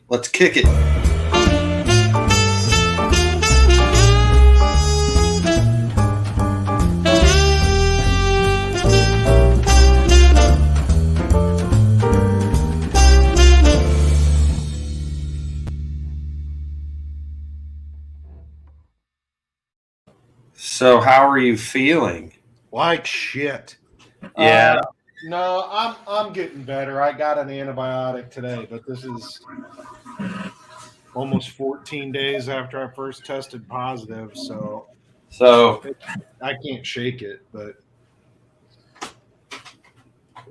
Let's kick it. So, how are you feeling? Like shit. Yeah. No, I'm getting better. I got an antibiotic today, but this is almost 14 days after I first tested positive, so So, I can't shake it, but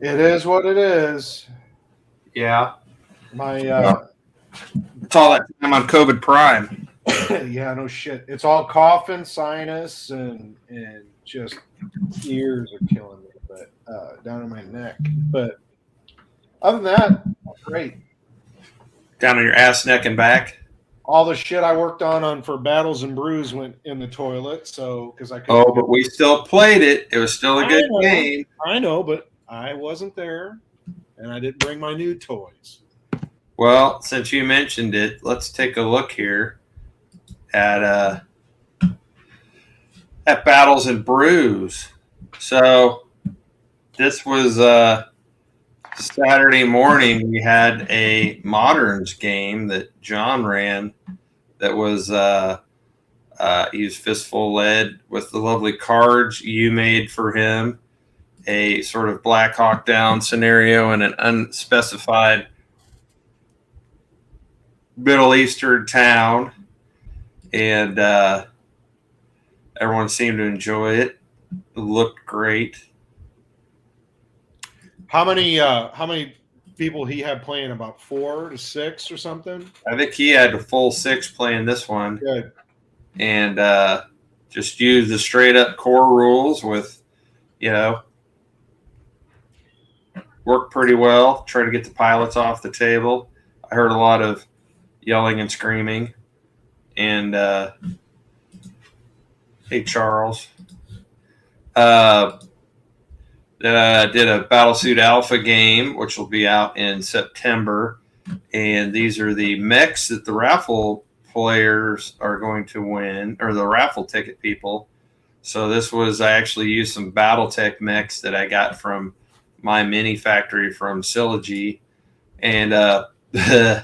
it is what it is. yeah. My It's all that time on COVID Prime. yeah, no shit. It's all coughing, sinus, and just ears are killing me, but down in my neck. But other than that, great. Down on your ass, neck, and back. All the shit I worked on for Battles and Brews went in the toilet, so because I couldn't. Oh, but we still played it. It was still a good game. I know, but I wasn't there, and I didn't bring my new toys. Well, since you mentioned it, let's take a look here at Battles and Brews. So this was Saturday morning. We had a Moderns game that John ran. That was he used Fistful of Lead with the lovely cards you made for him. A sort of Black Hawk Down scenario in an unspecified Middle Eastern town, and everyone seemed to enjoy it. It looked great. How many people he had playing? About 4 to 6 or something. I think he had a full 6 playing this one. Good. And just used the straight up core rules with, worked pretty well. Try to get the pilots off the table. I heard a lot of yelling and screaming. And hey, Charles. Did a Battlesuit Alpha game, which will be out in September. And these are the mechs that the raffle players are going to win, or the raffle ticket people. So this was, I actually used some Battletech mechs that I got from my mini factory from Sylogy. And it was,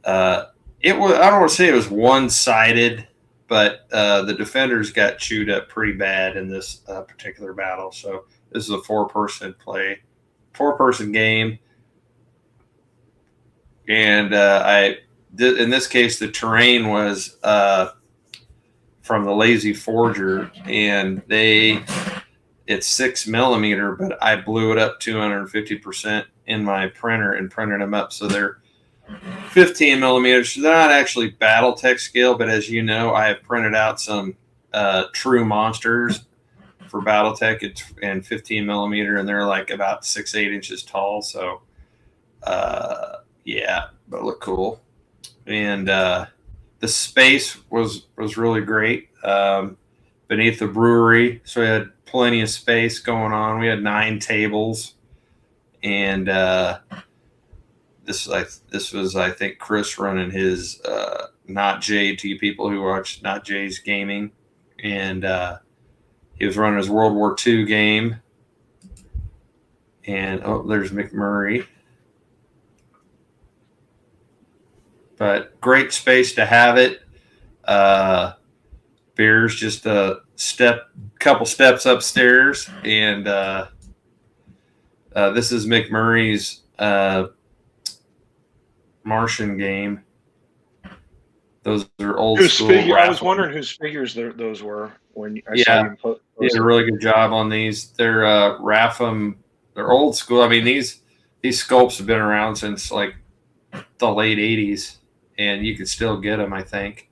I don't want to say it was one-sided, but the defenders got chewed up pretty bad in this particular battle. So this is a four-person game. And in this case, the terrain was from the Lazy Forger, and it's 6mm, but I blew it up 250% in my printer and printed them up. So they're 15mm. They're not actually Battletech scale, but as you know, I have printed out some true monsters for Battletech and 15mm, and they're like about 6-8 inches tall. So, yeah, but look cool. And the space was really great beneath the brewery. So we had plenty of space going on. We had 9 tables, and this was, I think, Chris running his Not Jay, to you people who watch Not Jay's gaming, and he was running his World War II game. And there's McMurray. But great space to have it. Beer's just a couple steps upstairs, and this is McMurray's Martian game. Those are old school. I was wondering whose figures those were when I saw you post. He did a really good job on these. They're Rapham. They're old school. I mean, these sculpts have been around since like the late 80s, and you can still get them, I think.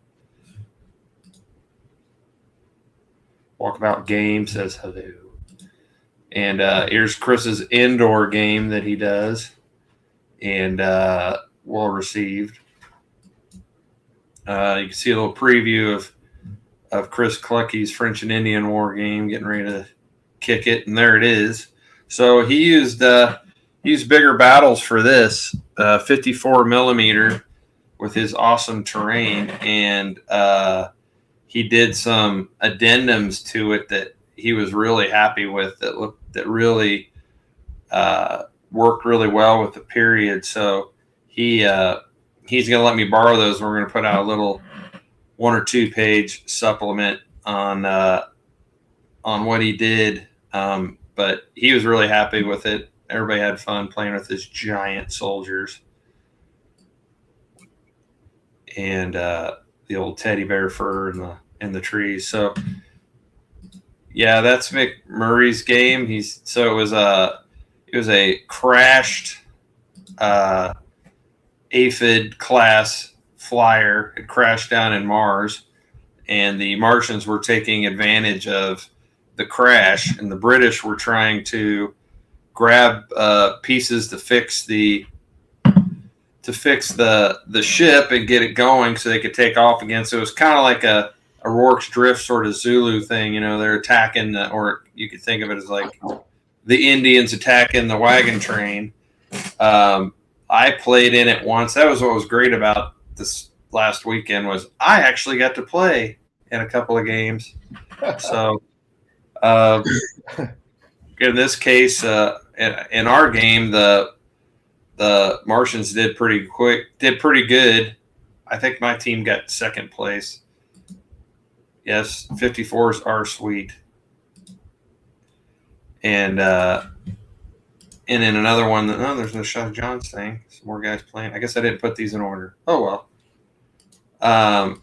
Walkabout Game says hello. And here's Chris's indoor game that he does, and well received. You can see a little preview of Chris Clucky's French and Indian War game, getting ready to kick it, and there it is. So he used used bigger battles for this 54 millimeter with his awesome terrain, and he did some addendums to it that he was really happy with. That really worked really well with the period. So he's going to let me borrow those. We're going to put out a little 1 or 2 page supplement on what he did. But he was really happy with it. Everybody had fun playing with his giant soldiers and the old teddy bear fur in the trees. So yeah, that's McMurray's game. It was a crashed aphid class flyer. It crashed down in Mars, and the Martians were taking advantage of the crash, and the British were trying to grab pieces to fix the ship and get it going so they could take off again. So it was kind of like a Rourke's Drift sort of Zulu thing. They're attacking, or you could think of it as like the Indians attacking the wagon train. I played in it once. That was what was great about this last weekend was I actually got to play in a couple of games. So in this case, in our game, the Martians did pretty good. I think my team got second place. Yes, 54s are sweet. And in another one, there's no shot of John's thing. Some more guys playing. I guess I didn't put these in order. Oh well. God,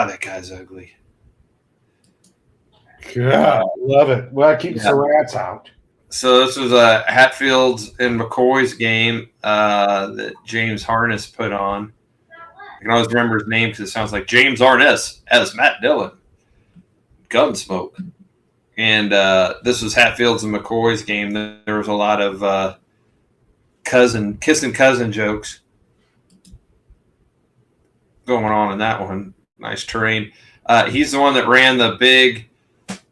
that guy's ugly. God, love it. Well, it keeps the rats out. So this was Hatfield's and McCoy's game that James Harness put on. I can always remember his name because it sounds like James Harness as Matt Dillon. Gunsmoke. And this was Hatfield's and McCoy's game. There was a lot of kissing cousin jokes going on in that one. Nice terrain. He's the one that ran the big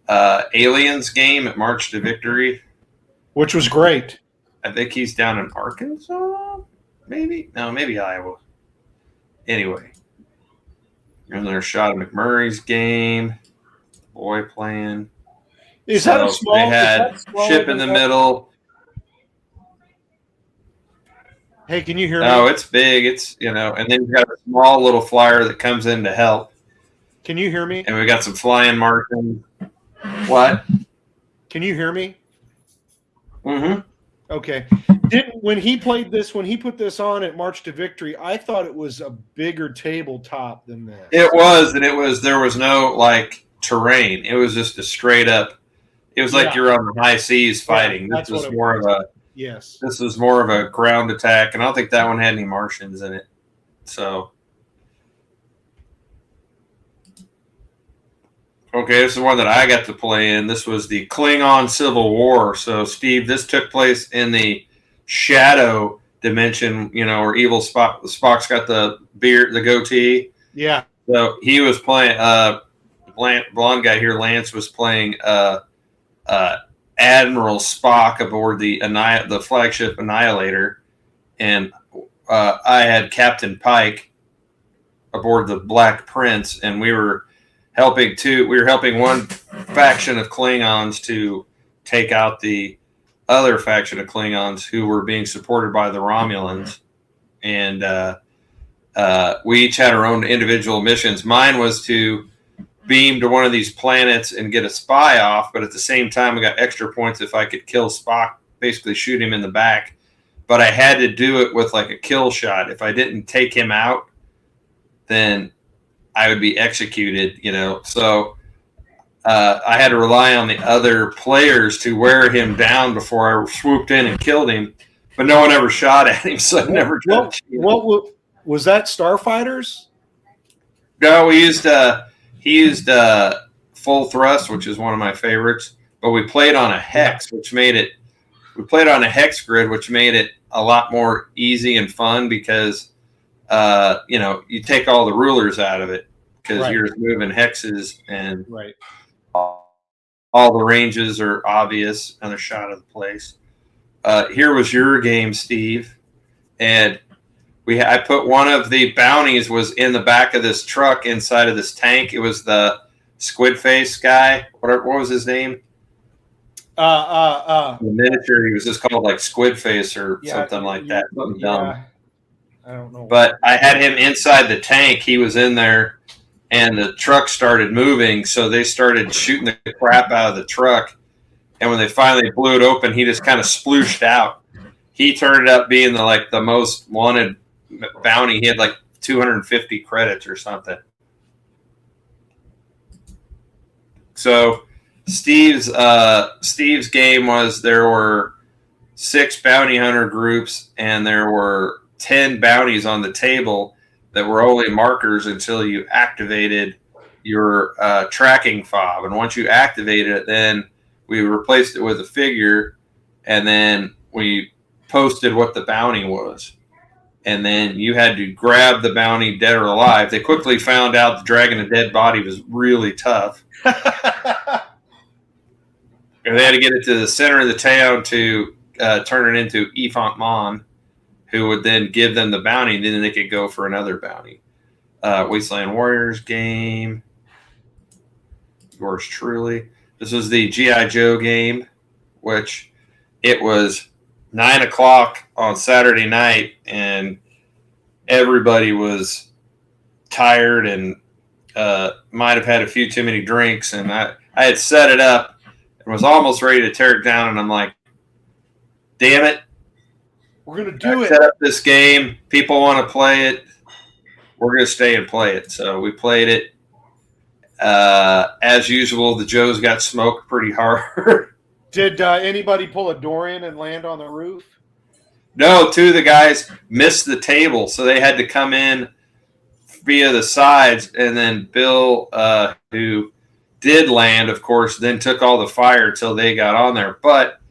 Aliens game at March to Victory, which was great. I think he's down in Arkansas, maybe Iowa. Anyway, and there's a shot of McMurray's game. Boy playing. Is that a small? They had ship in the middle. Hey, can you hear me? No, it's big. It's and then you got a small little flyer that comes in to help. Can you hear me? And we got some flying Martians. What? Can you hear me? Mm-hmm. Okay. When he put this on at March to Victory, I thought it was a bigger tabletop than this. It was, and there was no like terrain. It was just a straight up. It was like you're on the high seas fighting. Yeah, this was more of a yes. This was more of a ground attack, and I don't think that one had any Martians in it. So. Okay, this is the one that I got to play in. This was the Klingon Civil War. So, Steve, this took place in the shadow dimension, where evil Spock's got the beard, the goatee. Yeah. So he was playing. Blonde guy here, Lance, was playing Admiral Spock aboard the flagship Annihilator, and I had Captain Pike aboard the Black Prince, and we were helping one faction of Klingons to take out the other faction of Klingons who were being supported by the Romulans. And we each had our own individual missions. Mine was to beam to one of these planets and get a spy off, but at the same time, I got extra points if I could kill Spock, basically shoot him in the back. But I had to do it with like a kill shot. If I didn't take him out, then I would be executed, So I had to rely on the other players to wear him down before I swooped in and killed him. But no one ever shot at him, so I never got a chance. What was that? Starfighters? No, he used full thrust, which is one of my favorites. But we played on a hex, which made it. We played on a hex grid, which made it a lot more easy and fun because. You take all the rulers out of it because you're moving hexes and all the ranges are obvious. Another shot of the place. here was your game, Steve, and I put one of the bounties was in the back of this truck inside of this tank. It was the squid face guy. What was his name? The miniature, he was just called like Squid Face or something like that. Something dumb. I don't know. But I had him inside the tank. He was in there, and the truck started moving, so they started shooting the crap out of the truck. And when they finally blew it open, he just kind of splooshed out. He turned up being the most wanted bounty. He had like 250 credits or something. So Steve's game was there were 6 bounty hunter groups, and there were 10 bounties on the table that were only markers until you activated your tracking fob. And once you activated it, then we replaced it with a figure, and then we posted what the bounty was. And then you had to grab the bounty dead or alive. They quickly found out dragging a dead body was really tough. And they had to get it to the center of the town to turn it into Efont Mon, who would then give them the bounty, and then they could go for another bounty. Wasteland Warriors game. Yours truly. This was the G.I. Joe game, which it was 9 o'clock on Saturday night, and everybody was tired and might have had a few too many drinks. And I had set it up and was almost ready to tear it down, and I'm like, damn it. We're going to do it. Set up this game. People want to play it. We're going to stay and play it. So we played it. As usual, the Joes got smoked pretty hard. Did anybody pull a door in and land on the roof? No, 2 of the guys missed the table, so they had to come in via the sides. And then Bill, who did land, of course, then took all the fire until they got on there. But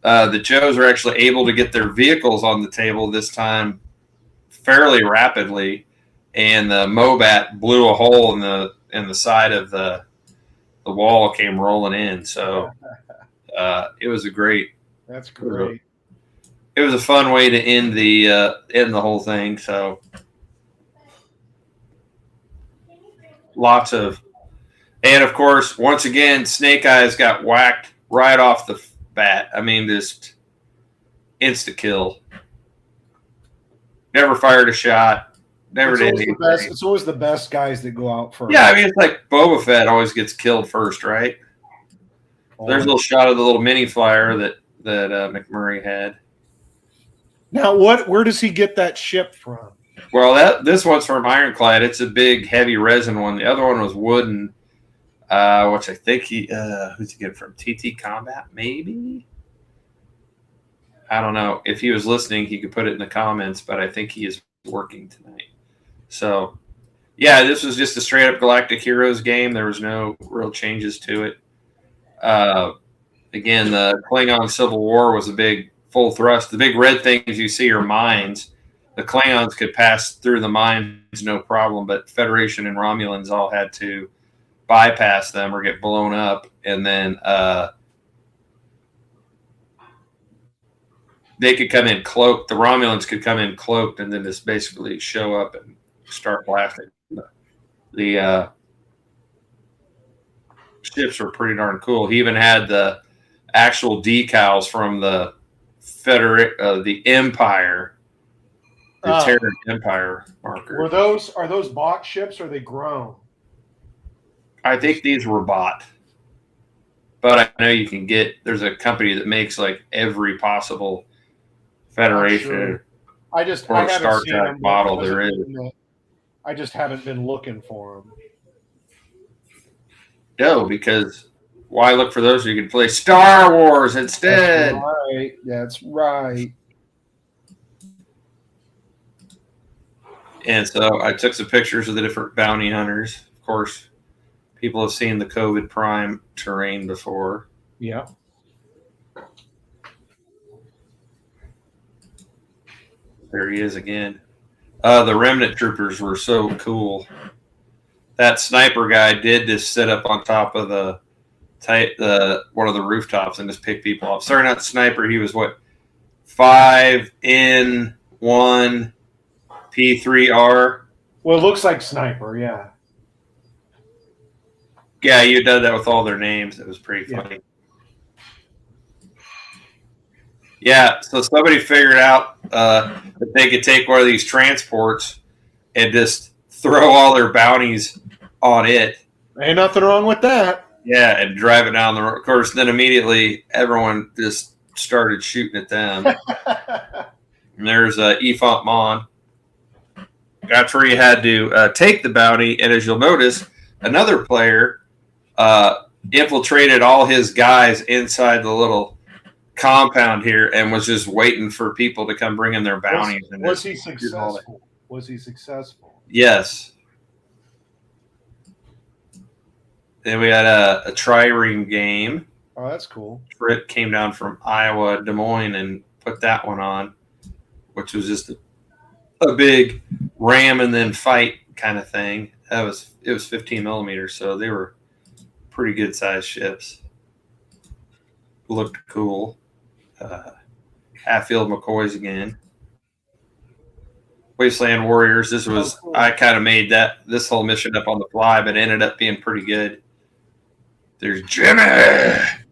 the Joes were actually able to get their vehicles on the table this time fairly rapidly, and the Mobat blew a hole in the side of the wall, came rolling in. So it was a great. That's great. It was a fun way to end the whole thing. So lots of, and of course, once again, Snake Eyes got whacked right off the bat. I mean, just insta kill. Never fired a shot. Never did anything. It's always the best guys that go out first. Yeah, I mean, it's like Boba Fett always gets killed first, right? There's a little shot of the little mini flyer that McMurray had. Now, where does he get that ship from? Well, this one's from Ironclad. It's a big, heavy resin one. The other one was wooden, which I think who's he get from? TT Combat, maybe? I don't know. If he was listening, he could put it in the comments, but I think he is working tonight. So, yeah, this was just a straight-up Galactic Heroes game. There was no real changes to it. Again, the Klingon Civil War was a big full thrust. The big red things you see are mines. The Klingons could pass through the mines no problem, but Federation and Romulans all had to bypass them or get blown up. And then they could come in cloaked. The Romulans could come in cloaked and then just basically show up and start blasting. The ships were pretty darn cool. He even had the actual decals from the the Empire, the Terran Empire marker. Are those bought ships or are they grown? I think these were bought, but I know you can get. There's a company that makes like every possible Federation sure. I Star Trek model there is. I just haven't been looking for them. No, because why look for those? You can play Star Wars instead. That's right. And so I took some pictures of the different bounty hunters. Of course, people have seen the COVID Prime terrain before. Yeah. There he is again. The Remnant Troopers were so cool. That sniper guy did just sit up on top of one of the rooftops and just pick people off. Sorry, not sniper. He was what 5N1 P3R. Well, it looks like Sniper, yeah. Yeah, you did that with all their names. It was pretty funny. Yeah, so somebody figured out that they could take one of these transports and just throw all their bounties on it. Ain't nothing wrong with that. Yeah, and drive it down the road. Of course, then immediately everyone just started shooting at them. And there's Efont Mon. That's where you had to take the bounty. And as you'll notice, another player infiltrated all his guys inside the little compound here and was just waiting for people to come bring in their bounties. Was he successful? Was he successful? Yes. Then we had a trireme game. Oh, that's cool. Britt came down from Iowa, Des Moines, and put that one on, which was just a big ram and then fight kind of thing. It was 15 millimeters, so they were pretty good sized ships. Looked cool. Hatfield McCoys again. Wasteland Warriors. This was cool. I kind of made this whole mission up on the fly, but it ended up being pretty good. There's Jimmy.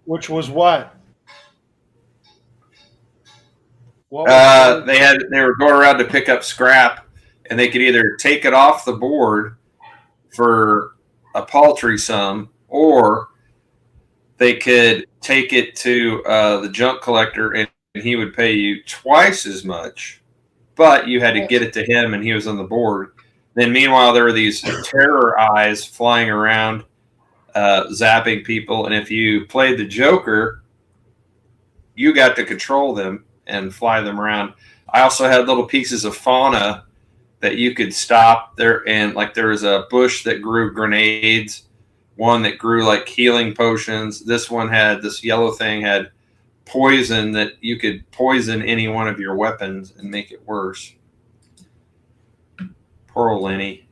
Which was what? They were going around to pick up scrap, and they could either take it off the board for a paltry sum, or they could take it to the junk collector, and he would pay you twice as much, but you had to get it to him, and he was on the board. Then, meanwhile, there were these terror eyes flying around, zapping people, and if you played the Joker, you got to control them and fly them around. I also had little pieces of fauna that you could stop there, and like there was a bush that grew grenades, one that grew like healing potions. This yellow thing had poison that you could poison any one of your weapons and make it worse. Poor old Lenny.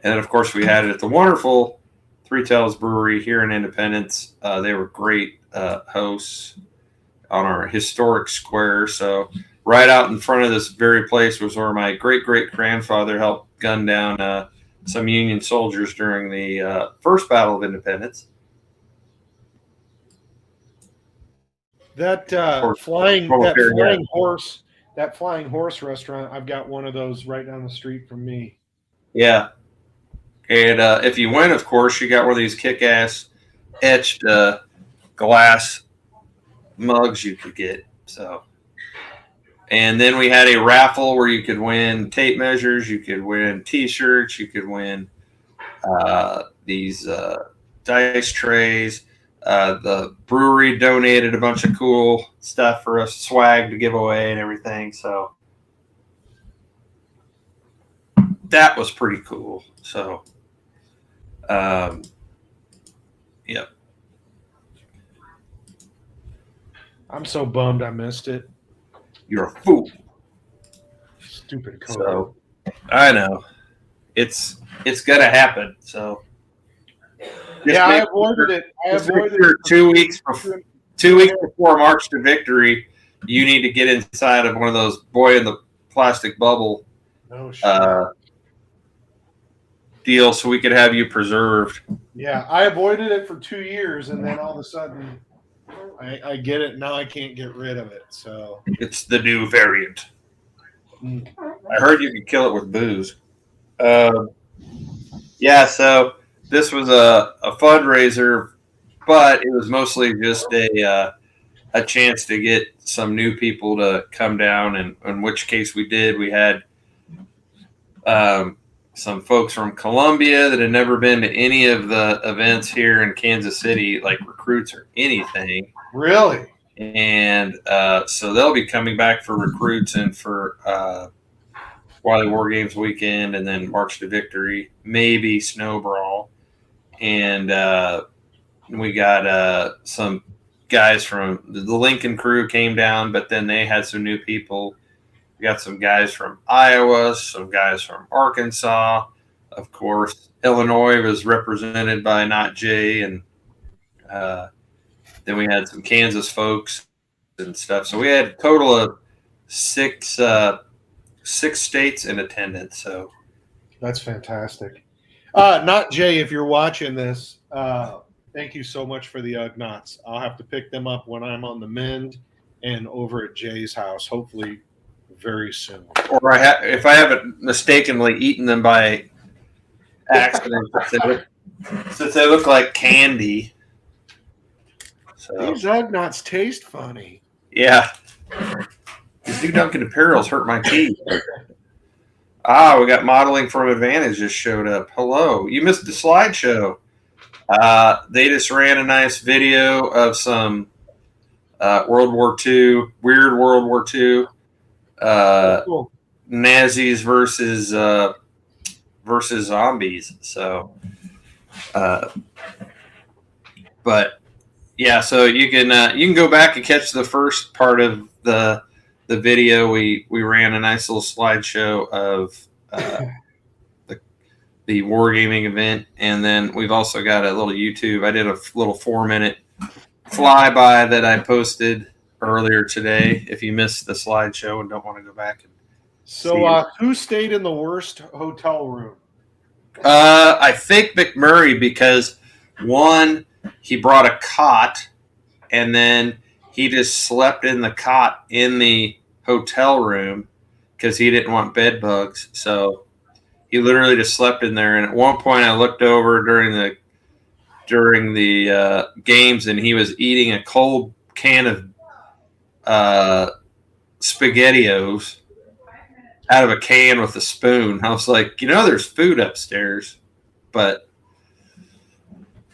And then, of course, we had it at the wonderful Three Tails Brewery here in Independence. They were great hosts on our historic square. So right out in front of this very place was where my great-great-grandfather helped gun down some Union soldiers during the first Battle of Independence. That flying horse restaurant, I've got one of those right down the street from me. Yeah. And if you win, of course, you got one of these kick-ass etched glass mugs you could get. So, and then we had a raffle where you could win tape measures, you could win T-shirts, you could win these dice trays. The brewery donated a bunch of cool stuff for us, swag to give away and everything. So that was pretty cool. So, yep. I'm so bummed I missed it. You're a fool. Stupid code. So, I know. It's gonna happen. So yeah, I avoided it. I avoided it. 2 weeks before March to Victory, you need to get inside of one of those boy in the plastic bubble deal so we could have you preserved. Yeah, I avoided it for 2 years, and then all of a sudden I get it. Now I can't get rid of it. So it's the new variant. I heard you could kill it with booze. Yeah, so this was a fundraiser, but it was mostly just a chance to get some new people to come down, and in which case we did. We had some folks from Columbia that had never been to any of the events here in Kansas City, like recruits or anything. Really? And so they'll be coming back for recruits and for Wily War Games weekend, and then March to Victory, maybe Snow Brawl. And we got some guys from the Lincoln crew came down, but then they had some new people. We got some guys from Iowa, some guys from Arkansas. Of course, Illinois was represented by Not Jay, and Then we had some Kansas folks and stuff. So we had a total of six states in attendance. So That's fantastic. Not Jay, if you're watching this, thank you so much for the Ugnots. I'll have to pick them up when I'm on the mend and over at Jay's house, hopefully very soon. or if I haven't mistakenly eaten them by accident, since they look like candy. So These Ugnots taste funny. yeah, these New Dunkin' Apparels hurt my teeth. We got Modeling from Advantage just showed up. Hello, you missed the slideshow. They just ran a nice video of some World War II, weird World War II, Cool. Nazis versus zombies. So, but yeah, so you can go back and catch the first part of the video. We ran a nice little slideshow of the wargaming event, and then we've also got a little YouTube. I did a little 4-minute flyby that I posted earlier today. If you missed the slideshow and don't want to go back and So, who stayed in the worst hotel room? I think McMurray, because one, he brought a cot, and then he just slept in the cot in the hotel room because he didn't want bed bugs. So he literally just slept in there. And at one point, I looked over during the games, and he was eating a cold can of SpaghettiOs out of a can with a spoon. I was like, there's food upstairs. But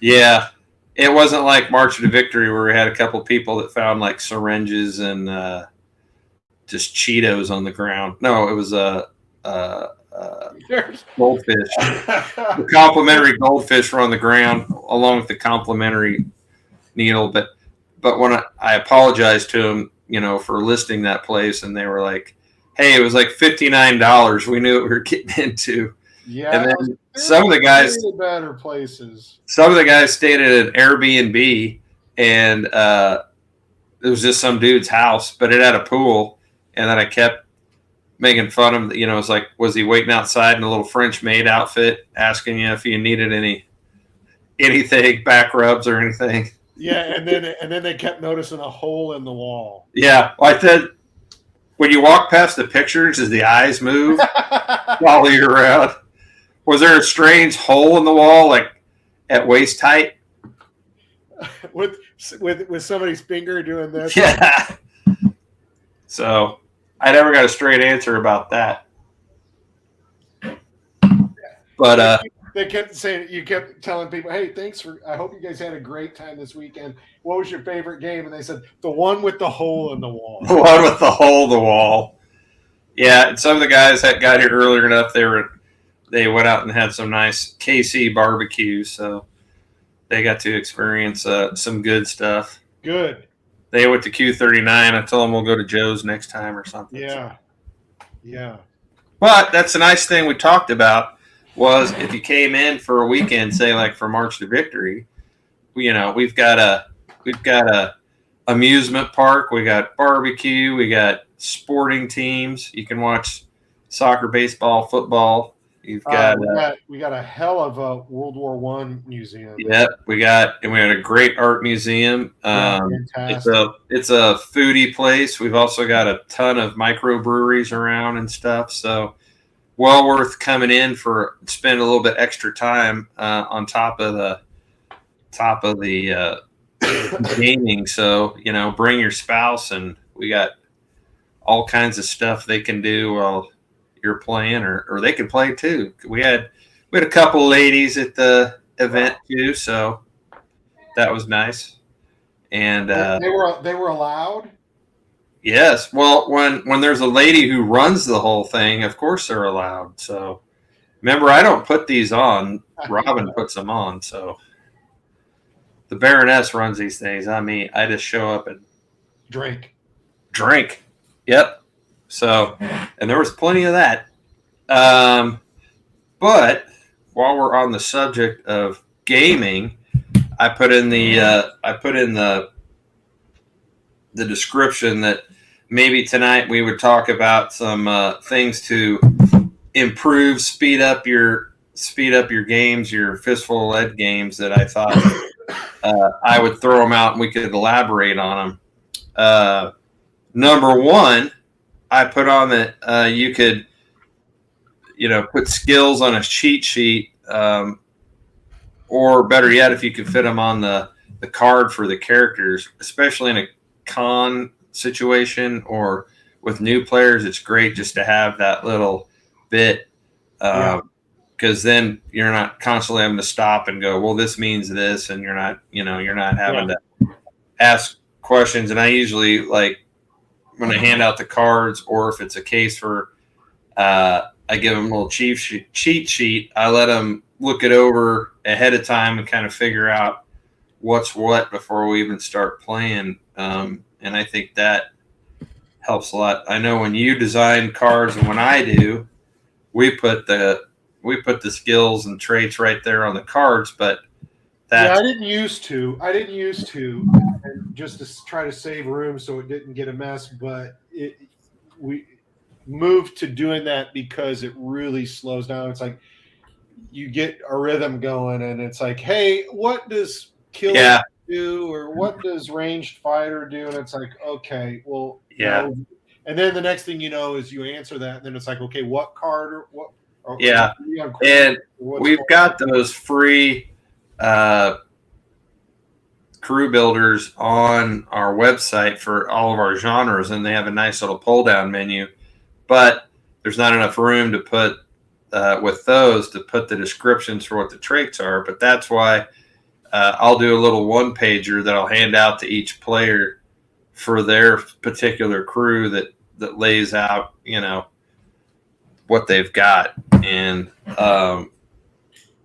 yeah, it wasn't like March to Victory where we had a couple people that found like syringes and just Cheetos on the ground. No, it was goldfish. The complimentary goldfish were on the ground along with the complimentary needle. But when I apologized to him, for listing that place, and they were like, hey, it was like $59. We knew what we were getting into. Yeah, and then some of the guys, better places. Some of the guys stayed at an Airbnb, and it was just some dude's house, but it had a pool. And then I kept making fun of him. It was like, was he waiting outside in a little French maid outfit, asking you if you needed anything, back rubs or anything? Yeah, and then they kept noticing a hole in the wall. Yeah, well, I said, when you walk past the pictures, does the eyes move while you're around? Was there a strange hole in the wall, like at waist height? with somebody's finger doing this? Yeah. So I never got a straight answer about that. But they kept saying, you kept telling people, hey, I hope you guys had a great time this weekend. What was your favorite game? And they said, the one with the hole in the wall. The one with the hole in the wall. Yeah, and some of the guys that got here earlier enough, they went out and had some nice KC barbecue, so they got to experience some good stuff. Good. They went to Q39. I told them we'll go to Joe's next time or something. Yeah. Yeah. But that's a nice thing we talked about was if you came in for a weekend, say like for March to Victory, we've got a amusement park, we got barbecue, we got sporting teams. You can watch soccer, baseball, football. You've got we got a hell of a World War I museum. Yep, we had a great art museum. It's a foodie place. We've also got a ton of microbreweries around and stuff. So well worth coming in for spend a little bit extra time on top of the gaming. So bring your spouse, and we got all kinds of stuff they can do while you're playing, or they can play too. We had a couple of ladies at the event too, so that was nice. And they were allowed. Yes, well, when there's a lady who runs the whole thing, of course they're allowed. So remember, I don't put these on; Robin puts them on. So the Baroness runs these things. I just show up and drink. Yep. So, and there was plenty of that. But while we're on the subject of gaming, I put in the the description that maybe tonight we would talk about some things to improve, speed up your games, your Fistful of Lead games that I thought I would throw them out and we could elaborate on them. Number one, I put on that you could, put skills on a cheat sheet, or better yet, if you could fit them on the card for the characters, especially in a con situation or with new players. It's great just to have that little bit, because then you're not constantly having to stop and go, well, this means this, and you're not having to ask questions. And I usually, like, when I hand out the cards, or if it's a case for, I give them a little cheat sheet. I let them look it over ahead of time and kind of figure out what's what before we even start playing. And I think that helps a lot. I know when you design cards and when I do, we put the skills and traits right there on the cards, but I didn't used to, and just to try to save room so it didn't get a mess. But we moved to doing that because it really slows down. It's like you get a rhythm going, and it's like, hey, what does killer do, or what does ranged fighter do? And it's like, okay, well, no. And then the next thing you know is you answer that, and then it's like, okay, what card or what? Okay, and we've got those free crew builders on our website for all of our genres, and they have a nice little pull down menu, but there's not enough room to put with those to put the descriptions for what the traits are. But that's why I'll do a little one pager that I'll hand out to each player for their particular crew that lays out, what they've got. And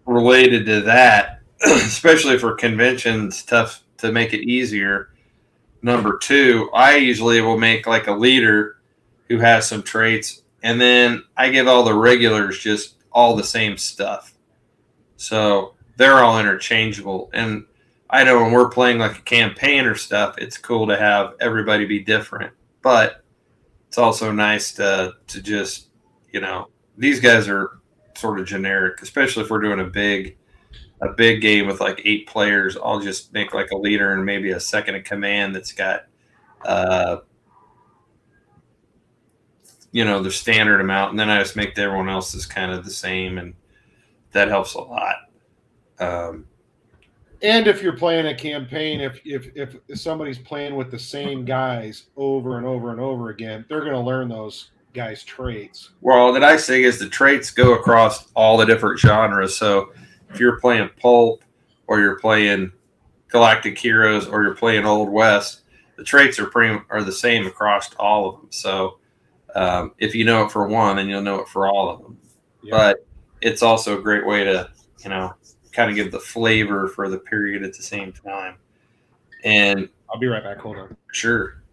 related to that, especially for conventions, tough to make it easier. Number two, I usually will make like a leader who has some traits, and then I give all the regulars just all the same stuff. So they're all interchangeable. And I know when we're playing like a campaign or stuff, it's cool to have everybody be different. But it's also nice to just, these guys are sort of generic, especially if we're doing a big game with like 8 players. I'll just make like a leader and maybe a second in command that's got the standard amount, and then I just make everyone else's kind of the same, and that helps a lot. And if you're playing a campaign, if somebody's playing with the same guys over and over and over again, they're going to learn those guys' traits. Well, the nice thing is the traits go across all the different genres. So if you're playing pulp, or you're playing Galactic Heroes, or you're playing Old West, the traits are the same across all of them. So if you know it for one, then you'll know it for all of them. Yeah. But it's also a great way to, kind of give the flavor for the period at the same time. And I'll be right back. Hold on. Sure.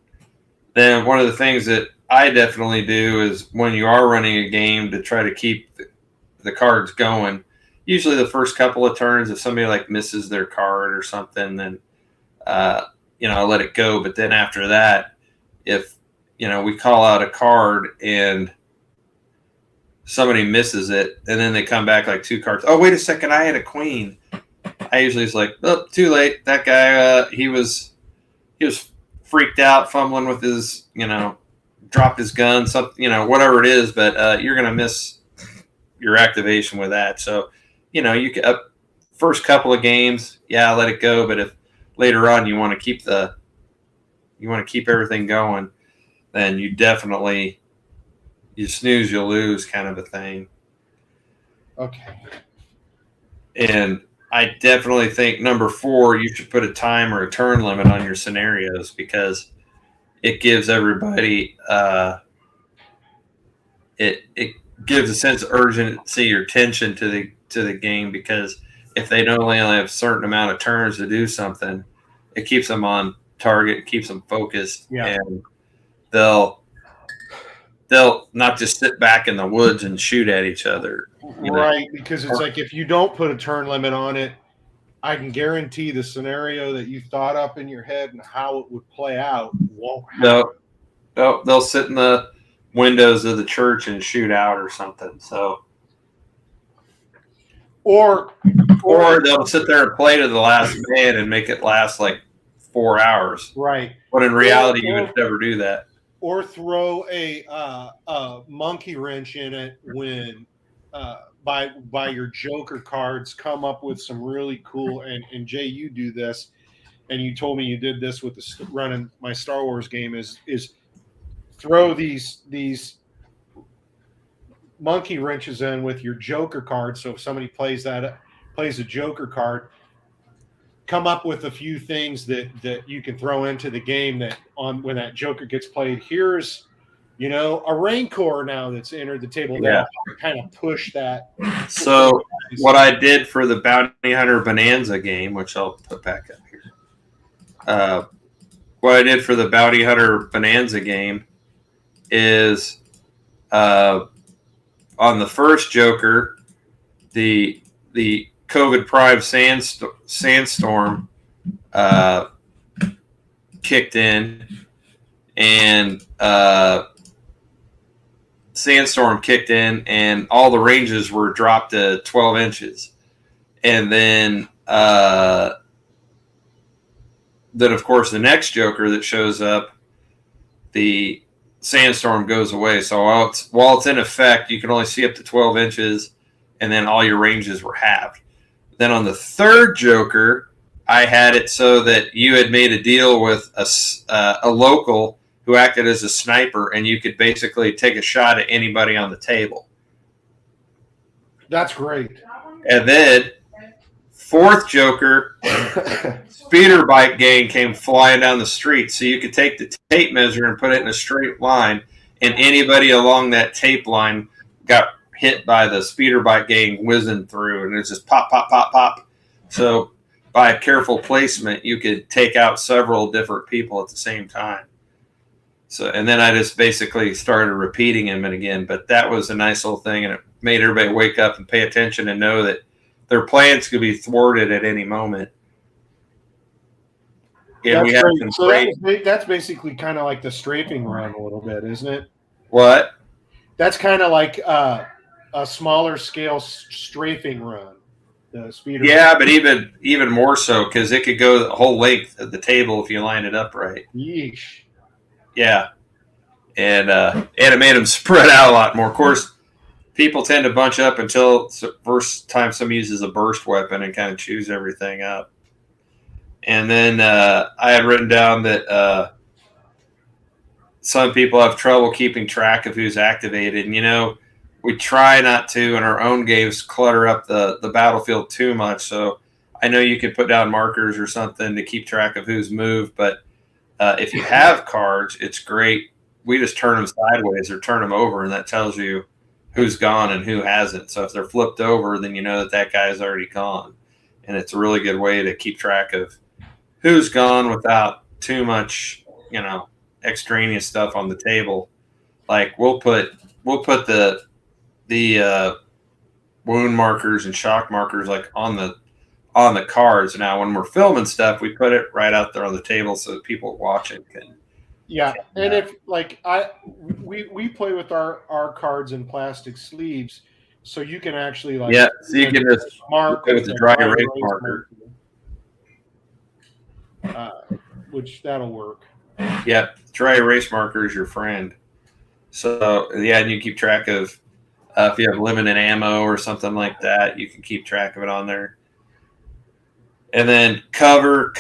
Then one of the things that I definitely do is when you are running a game to try to keep the cards going, usually the first couple of turns, if somebody like misses their card or something, then, I let it go. But then after that, if, we call out a card and somebody misses it, and then they come back like 2 cards. Oh, wait a second, I had a queen. I usually is like, oh, too late. That guy, he was freaked out, fumbling with his, dropped his gun, something, whatever it is. But you're gonna miss your activation with that. So, you can first couple of games, let it go. But if later on you want to keep everything going, then you definitely. You snooze, you'll lose kind of a thing. Okay. And I definitely think number 4, you should put a time or a turn limit on your scenarios, because it gives everybody it gives a sense of urgency or tension to the game, because if they don't only have a certain amount of turns to do something, it keeps them on target, keeps them focused, and they'll not just sit back in the woods and shoot at each other. Right, because it's like if you don't put a turn limit on it, I can guarantee the scenario that you thought up in your head and how it would play out won't happen. They'll sit in the windows of the church and shoot out or something. So, Or they'll sit there and play to the last man and make it last like 4 hours. right. But in reality, you would never do that. Or throw a monkey wrench in it when by your Joker cards come up with some really cool. And Jay, you do this, and you told me you did this with running my Star Wars game. Is throw these monkey wrenches in with your Joker card. So if somebody plays a Joker card, come up with a few things that you can throw into the game that on when that Joker gets played. Here's, a Rancor now that's entered the table. Yeah. That'll kind of push that. So what I did for the Bounty Hunter Bonanza game, which I'll put back up here. What I did for the Bounty Hunter Bonanza game is on the first Joker, the COVID Prime sandstorm kicked in, and sandstorm kicked in, and all the ranges were dropped to 12 inches, and then of course the next Joker that shows up, the sandstorm goes away. So while it's in effect, you can only see up to 12 inches, and then all your ranges were halved. Then on the third Joker, I had it so that you had made a deal with a local who acted as a sniper, and you could basically take a shot at anybody on the table. That's great. And then fourth Joker, speeder bike gang came flying down the street, so you could take the tape measure and put it in a straight line, and anybody along that tape line got hit by the speeder bike gang whizzing through, and it's just pop, pop, pop, pop. So by a careful placement, you could take out several different people at the same time. So, and then I just basically started repeating them again. But that was a nice little thing, and it made everybody wake up and pay attention and know that their plans could be thwarted at any moment. Yeah, we have some great. That's basically kind of like the strafing run a little bit, isn't it? What? That's kind of like a smaller scale strafing run. The speeder. Yeah, but even more so, because it could go the whole length of the table if you line it up right. Yeesh. Yeah, and it made them spread out a lot more. Of course, people tend to bunch up until the first time somebody uses a burst weapon and kind of chews everything up. And then I had written down that some people have trouble keeping track of who's activated. And, we try not to, in our own games, clutter up the battlefield too much. So I know you could put down markers or something to keep track of who's moved. But if you have cards, it's great. We just turn them sideways or turn them over, and that tells you who's gone and who hasn't. So if they're flipped over, then you know that guy's already gone. And it's a really good way to keep track of who's gone without too much, extraneous stuff on the table. Like we'll put the wound markers and shock markers like on the cards. Now when we're filming stuff, we put it right out there on the table so that people watching can. Yeah, and if like we play with our cards in plastic sleeves, so you can actually so you can just mark with the dry erase marker. Which that'll work. Yeah, dry erase marker is your friend. So yeah, and you keep track of if you have limited ammo or something like that, you can keep track of it on there. And then cover.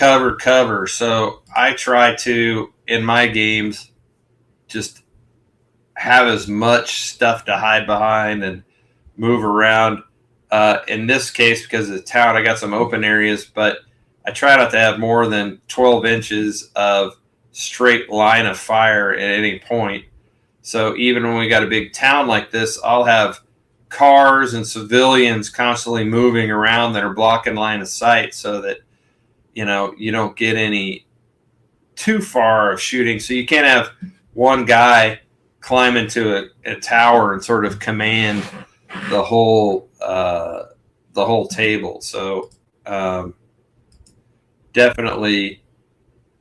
So I try to, in my games, just have as much stuff to hide behind and move around. In this case, because of the town, I got some open areas, but I try not to have more than 12 inches of straight line of fire at any point. So even when we got a big town like this, I'll have cars and civilians constantly moving around that are blocking line of sight so that, you don't get any too far of shooting. So you can't have one guy climb into a tower and sort of command the whole table. So definitely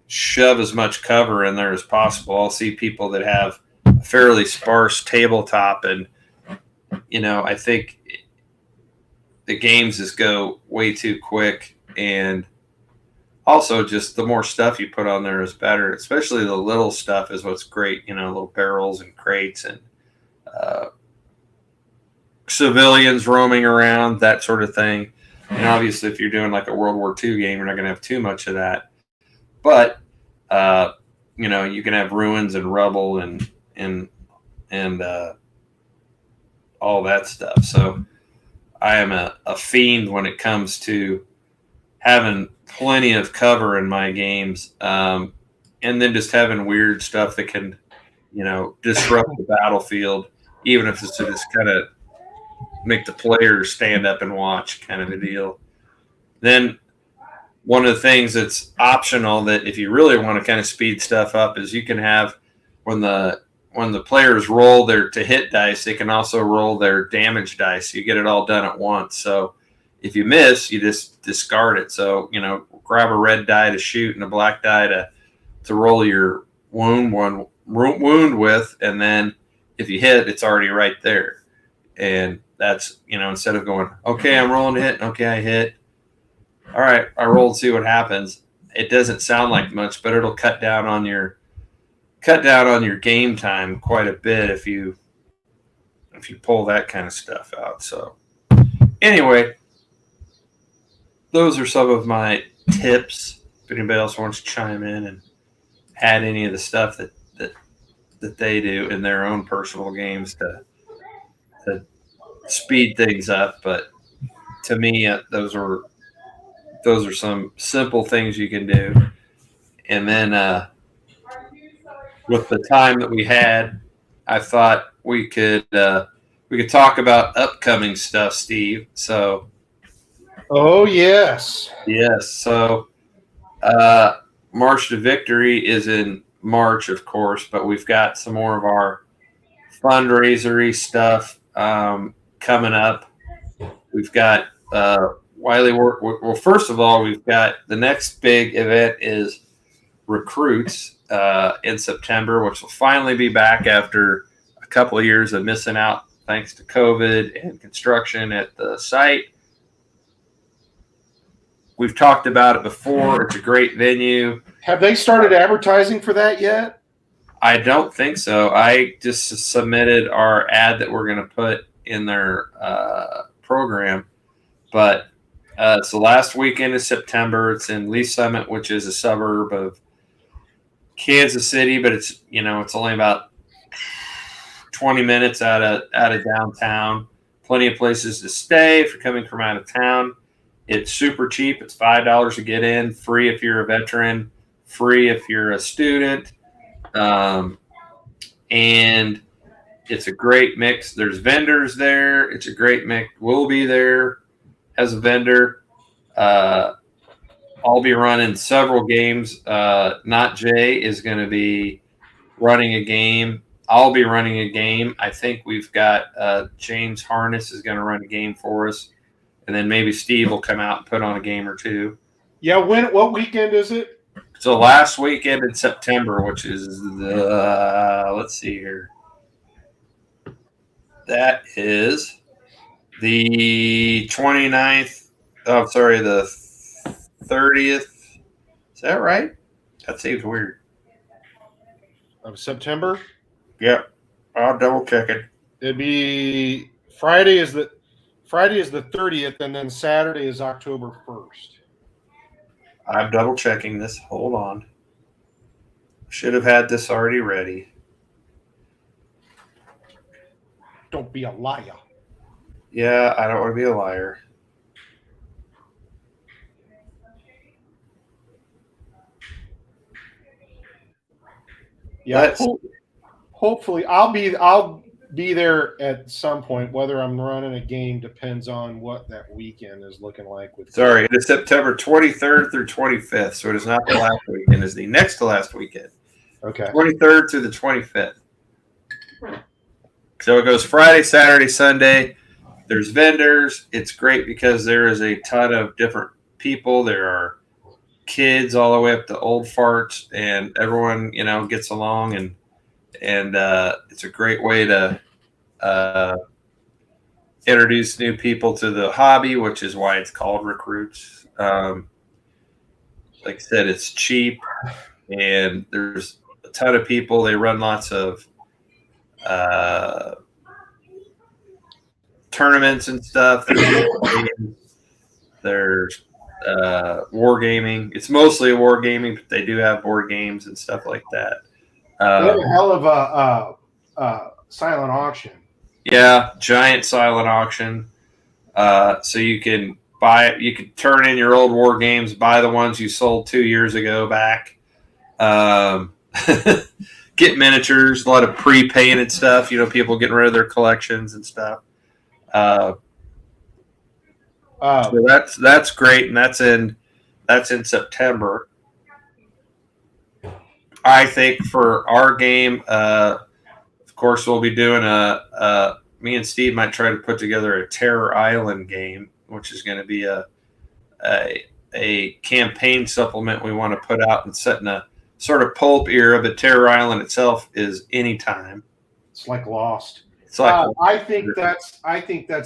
shove as much cover in there as possible. I'll see people that have a fairly sparse tabletop, and I think the games just go way too quick, and also just the more stuff you put on there is better. Especially the little stuff is what's great. Little barrels and crates and uh, civilians roaming around, that sort of thing. And obviously, if you're doing like a World War II game, you're not going to have too much of that. But you can have ruins and rubble and all that stuff. So I am a fiend when it comes to having plenty of cover in my games, and then just having weird stuff that can, disrupt the battlefield, even if it's to just kind of make the players stand up and watch, kind of a deal. Then one of the things that's optional that if you really want to kind of speed stuff up is you can have when the players roll their to hit dice, they can also roll their damage dice. You get it all done at once. So if you miss, you just discard it. So grab a red die to shoot and a black die to roll your wound with, and then if you hit, it's already right there. And that's instead of going, okay, I'm rolling to hit, okay, I hit. All right, I rolled, see what happens. It doesn't sound like much, but it'll cut down on your game time quite a bit if you pull that kind of stuff out. So anyway, those are some of my tips. If anybody else wants to chime in and add any of the stuff that they do in their own personal games to speed things up, but to me, those are some simple things you can do. And then with the time that we had, I thought we could talk about upcoming stuff, Steve. So, oh yes, So, March to Victory is in March, of course, but we've got some more of our fundraisery stuff coming up. We've got Wiley work. Well, first of all, we've got the next big event is Recruits in September, which will finally be back after a couple of years of missing out thanks to COVID and construction at the site. We've talked about it before. It's a great venue. Have they started advertising for that yet? I don't think so. I just submitted our ad that we're going to put in their program, but it's the last weekend of September. It's in Lee Summit, which is a suburb of Kansas City, but it's it's only about 20 minutes out of downtown. Plenty of places to stay if you're coming from out of town. It's super cheap. It's $5 to get in, free if you're a veteran, free if you're a student, and it's a great mix. There's vendors there. It's a great mix. We'll be there as a vendor. I'll be running several games. Not Jay is going to be running a game. I'll be running a game. I think we've got James Harness is going to run a game for us. And then maybe Steve will come out and put on a game or two. Yeah, what weekend is it? So last weekend in September, which is let's see here. That is the 29th. Oh, sorry, the 30th. Is that right? That seems weird. Of September? Yep. I'll double check it. It'd be Friday is the 30th, and then Saturday is October 1st. I'm double checking this. Hold on. Should have had this already ready. Don't be a liar. Yeah, I don't want to be a liar. Yeah, hopefully I'll be there at some point. Whether I'm running a game depends on what that weekend is looking like. Sorry, it is September 23rd through 25th, so it is not the last weekend. It's the next to last weekend. Okay. 23rd through the 25th. So it goes Friday, Saturday, Sunday. There's vendors. It's great because there is a ton of different people. There are kids all the way up to old farts, and everyone gets along, and it's a great way to introduce new people to the hobby, which is why it's called Recruits. Like I said, it's cheap, and there's a ton of people. They run lots of tournaments and stuff. There's wargaming. It's mostly a wargaming, but they do have board games and stuff like that. They have a hell of a silent auction. Yeah, giant silent auction. So you can buy it. You can turn in your old war games, buy the ones you sold 2 years ago back. Get miniatures, a lot of pre-painted stuff. People getting rid of their collections and stuff. So that's great, and that's in September. I think for our game, of course, we'll be doing me and Steve might try to put together a Terror Island game, which is going to be a campaign supplement we want to put out and set in a sort of pulp era. But Terror Island itself is anytime. It's like Lost. It's like I think that's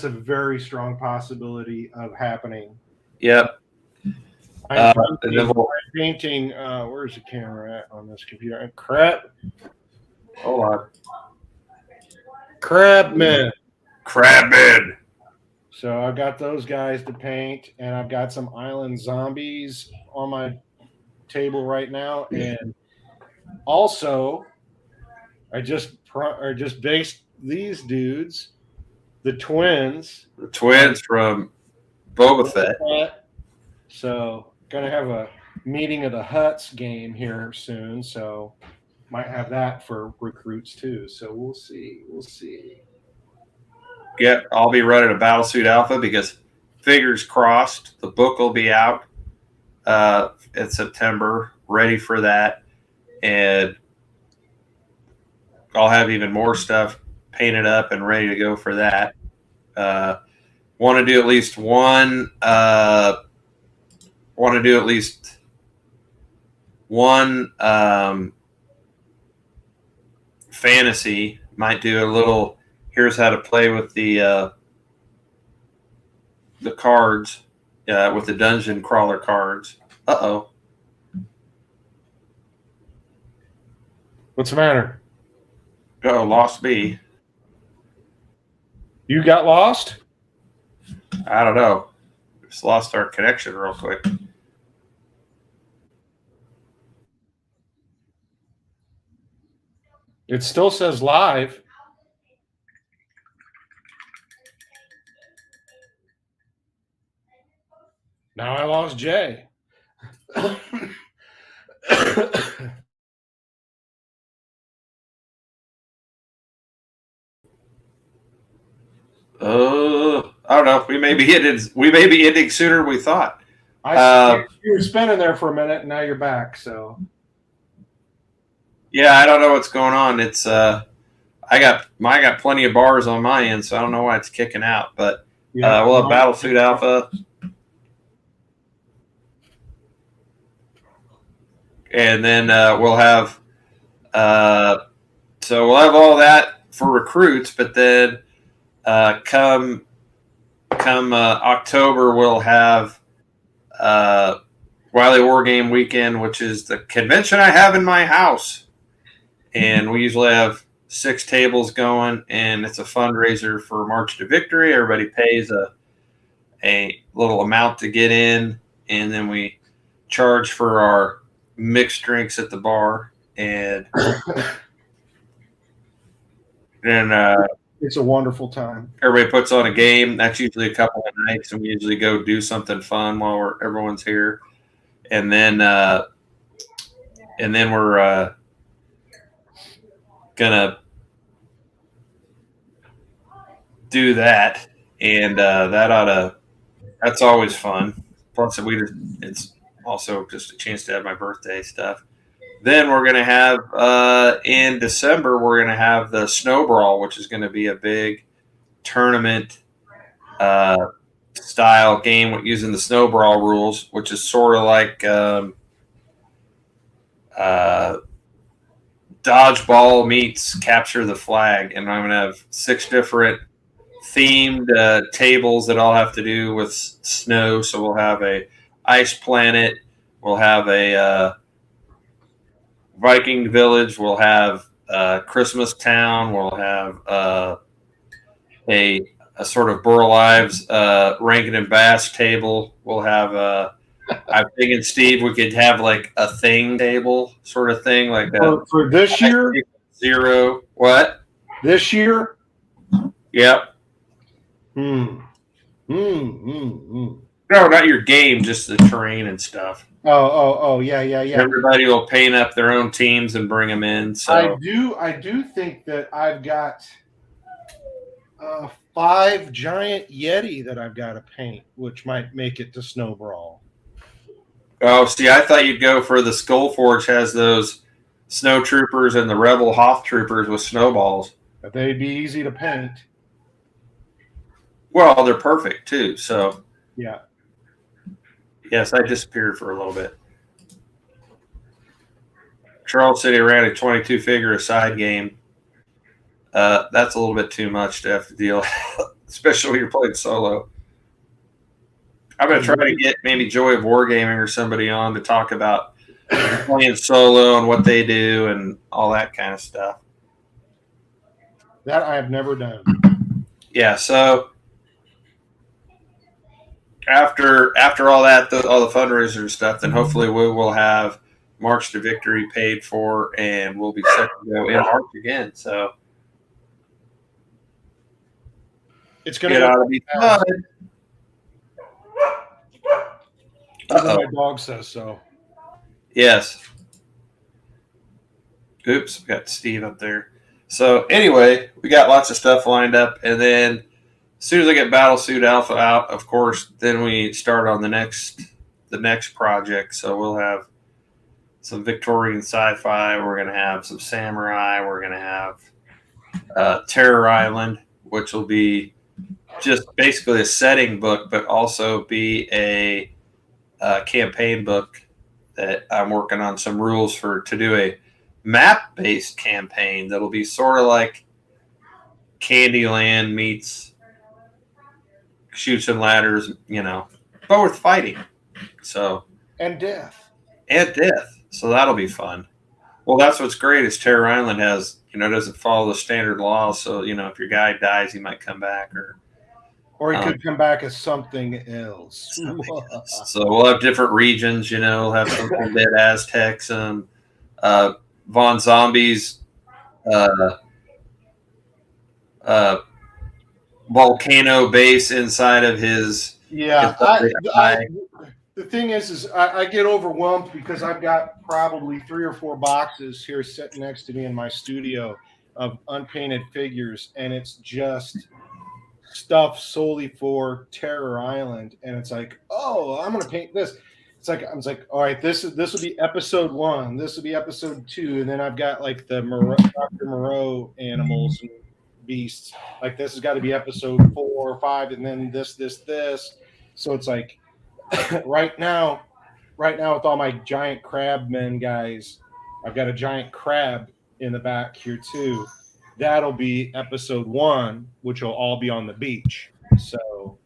a very strong possibility of happening. Yep. I'm painting. Where's the camera at on this computer? Crap. Hold on. Crabman. So I've got those guys to paint, and I've got some island zombies on my table right now. And also, I just based these dudes, the twins. The twins from Boba Fett. So gonna have a meeting of the Huts game here soon. So might have that for recruits too. So we'll see. Yeah, I'll be running a Battlesuit Alpha because fingers crossed the book will be out in September, ready for that, and I'll have even more stuff painted up and ready to go for that. Want to do at least one. Fantasy. Might do a little. Here's how to play with the cards, with the dungeon crawler cards. Uh-oh. What's the matter? Oh, lost me. You got lost? I don't know. Just lost our connection real quick. It still says live. Now I lost Jay. I don't know. We may be ending sooner than we thought. You were spinning there for a minute, and now you're back. So, yeah, I don't know what's going on. It's I got plenty of bars on my end, so I don't know why it's kicking out. But we'll have Battlesuit Alpha, and then we'll have all that for recruits. But then come October, we'll have Wiley War Game Weekend, which is the convention I have in my house. And we usually have 6 tables going, and it's a fundraiser for March to Victory. Everybody pays a little amount to get in, and then we charge for our mixed drinks at the bar. And then it's a wonderful time. Everybody puts on a game. That's usually a couple of nights, and we usually go do something fun while everyone's here. And then we're gonna do that, and that's always fun. Plus, it's also just a chance to have my birthday stuff. Then we're gonna have in December we're gonna have the Snow Brawl, which is gonna be a big tournament style game using the snow brawl rules, which is sort of like dodgeball meets capture the flag. And I'm going to have 6 different themed tables that all have to do with snow. So we'll have a ice planet, we'll have a Viking village, we'll have Christmas town, we'll have a sort of Burl Ives Rankin and Bass table. We'll have I'm thinking, Steve, we could have like a thing table sort of thing, like For this year? 0. What? This year? Yep. No, No, not your game, just the terrain and stuff. Yeah. Everybody will paint up their own teams and bring them in. So I do think that I've got 5 giant Yeti that I've got to paint, which might make it to Snow Brawl. Oh, see, I thought you'd go for the Skullforge has those snow troopers and the Rebel Hoth troopers with snowballs. But they'd be easy to paint. Well, they're perfect too. So yeah. Yes, I disappeared for a little bit. Charles City ran a 22 figure aside game. That's a little bit too much to have to deal, especially when you're playing solo. I'm going to try to get maybe Joy of Wargaming or somebody on to talk about playing solo and what they do and all that kind of stuff. That I have never done. Yeah, so after all that, all the fundraiser stuff, then hopefully we will have March to Victory paid for, and we'll be set to go in March again. So it's going to be fun. My dog says so. Yes. Oops, we got Steve up there. So anyway, we got lots of stuff lined up, and then as soon as I get Battlesuit Alpha out, of course, then we start on the next project. So we'll have some Victorian sci-fi. We're going to have some samurai. We're going to have Terror Island, which will be just basically a setting book, but also be a campaign book that I'm working on some rules for to do a map-based campaign that'll be sort of like Candyland meets Chutes and Ladders, but with fighting. So and death. So that'll be fun. Well, that's what's great is Terror Island has, doesn't follow the standard laws. So, if your guy dies, he might come back or he could come back as something else. So we'll have different regions, we'll have some dead Aztecs and Von Zombie's volcano base inside of his. Yeah. The thing is I get overwhelmed because I've got probably 3 or 4 boxes here sitting next to me in my studio of unpainted figures, and it's just stuff solely for Terror Island. And it's like, oh, I'm going to paint this. I was like, all right, this will be episode 1. This will be episode 2. And then I've got like the Dr. Moreau animals and beasts. Like this has got to be episode 4 or 5. And then this. So it's like right now with all my giant crab men guys, I've got a giant crab in the back here too. That'll be episode 1, which will all be on the beach. So